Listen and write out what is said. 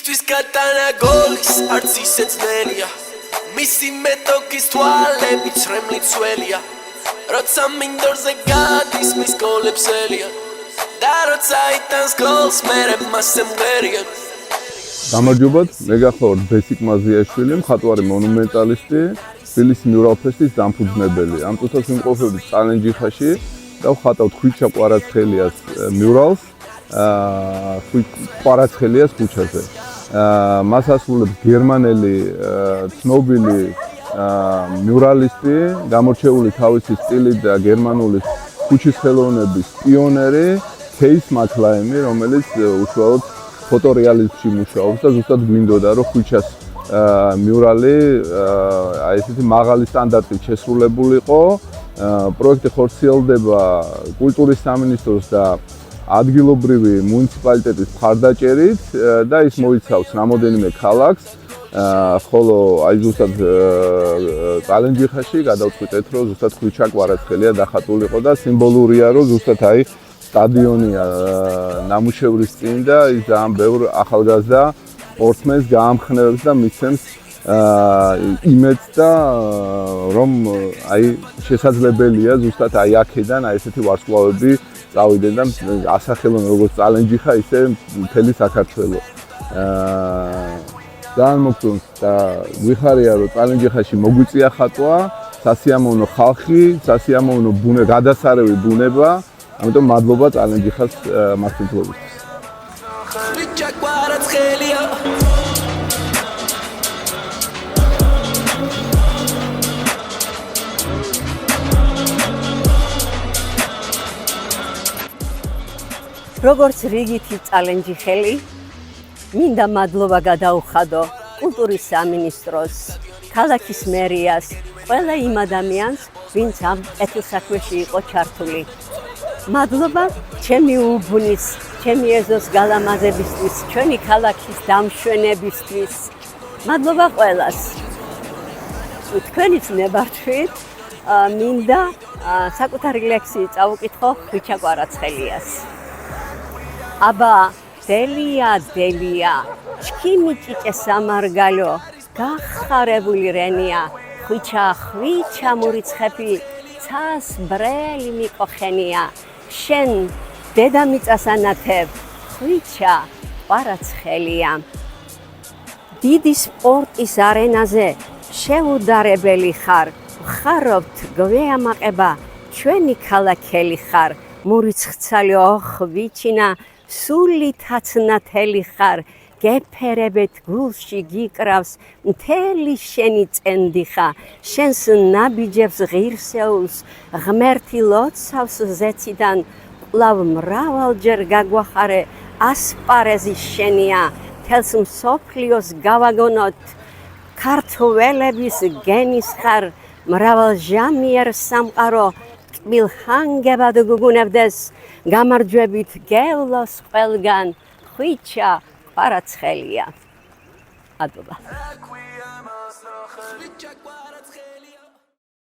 მისთვის გატანა გოლის არც ისე ძნელია მისი მეტოქის თვალები ცრემლი ცველია როცა მინდორზე გადის მის გოლებს ელია და როცა იტანს გოლს მერე მასე მღერია გამარჯობათ, მე გახლავართ ბესიკ მაზიაშვილი, მხატვარი მონუმენტალისტი, თბილისის მიურალ ფესტის დამფუძნებელი. ამ წუთას ვიმყოფებით წალენჯიხაში და ვხატავთ ხვიჩა კვარაცხელიას მიურალს, კვარაცხელიას ქუჩაზე. მას ასრულებს გერმანელი ცნობილი მიურალისტი, გამორჩეული თავისი სტილით და გერმანული ქუჩის ხელოვნების პიონერი ქეის მაკლაინი, რომელიც უშუალოდ ფოტორეალიზმში მუშაობს და ზუსტად გვინდოდა რომ ხვიჩას მიურალი აი ესეთი მაღალი სტანდარტით შესრულებულიყო. პროექტი ხორციელდება კულტურის სამინისტროს და ადგილობრივი მუნიციპალიტეტის მხარდაჭერით და ის მოიცავს რამოდენიმე ქალაქს, ხოლო აი ზუსტად წალენჯიხაში გადავწყვიტეთ რომ ზუსტად ხვიჩა კვარაცხელია დახატულიყო და სიმბოლურია რომ ზუსტად აი სტადიონია ნამუშევრის წინ და ის ძალიან ბევრ ახალგაზრდა სპორტსმენს გაამხნევებს და მისცემს იმედს და რომ აი შესაძლებელია ზუსტად აი აქედან აი ესეთი ვარსკვლავები წავიდნენ და ასახელონ როგორც წალენჯიხა ისე მთელი საქართველო. ძალიან მოგწონს და ვიხარია რომ წალენჯიხაში მოგვიწია ხატვა, სასიამოვნო ხალხი, სასიამოვნო გადასარევი ბუნება. ამიტომ მადლობა წალენჯიხას მასწავლებლისთვის. ხვიჩა კვარაცხელია როგორც რიგითი წალენჯიხელი, მინდა მადლობა გადაუხადო კულტურის სამინისტროს, ქალაქის მერიას, ყველა იმ ადამიანს, ვინც ამ ეთნოსაქმეში იყო ჩართული. მადლობა ჩემი უბნის, ჩემი ეზოს გალამაზებისთვის, ჩვენი ქალაქის დამშვენებისთვის. მადლობა ყველას. თქვენით ნებართვით მინდა საკუთარი ლექსი წავუკითხო ხვიჩა კვარაცხელიას. აბა დელია დელია, ჩქიმი ჭიჭე სამარგალო, გახარებული რენია, ხვიჩა ხვიჩა მურიცხეფი, ცას ბრელი მიკოხენია. შენ დედამიწას ანათებ, ხვიჩა კვარაცხელია. დიდი სპორტის არენაზე შეუდარებელი ხარ, ვხარობთ გვეამაყება, ჩვენი ქალაქელი ხარ, მურიცხცალიო ხვიჩინა, სულითაცნათელი ხარ, გეფერებეთ გულში გიკრავს, მთელი შენი წენდიხა, შენს ნაბიჯებს ღირსეულს, ღმერთი ლოცავს ზეციდან, კვლავ მრავალჯერ გაგვახარე, ასპარეზი შენია, თელს მსოფლიოს გავაგონოთ, ქართველების გენის ხარ, მრავალჟამიერ სამყარო, ტკბილ ჰანგებად გუგუნებდეს, გამარჯვებით გევლოს ყველგან, ხვიჩა კვარაცხელია. მადლობა.